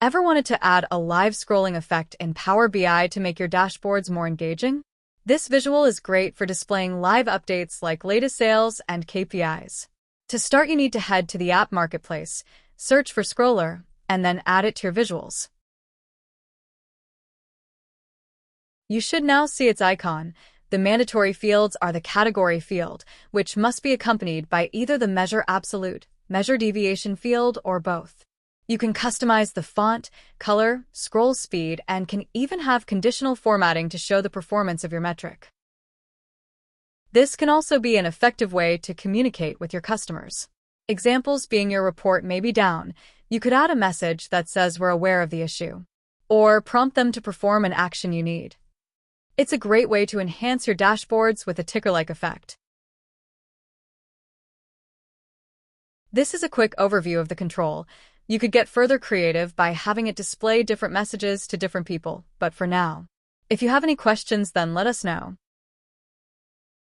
Ever wanted to add a live scrolling effect in Power BI to make your dashboards more engaging? This visual is great for displaying live updates like latest sales and KPIs. To start, you need to head to the app marketplace, search for Scroller, and then add it to your visuals. You should now see its icon. The mandatory fields are the category field, which must be accompanied by either the measure absolute, measure deviation field, or both. You can customize the font, color, scroll speed, and can even have conditional formatting to show the performance of your metric. This can also be an effective way to communicate with your customers. Examples being your report may be down. You could add a message that says we're aware of the issue, or prompt them to perform an action you need. It's a great way to enhance your dashboards with a ticker-like effect. This is a quick overview of the control. You could get further creative by having it display different messages to different people, but for now, if you have any questions, then let us know.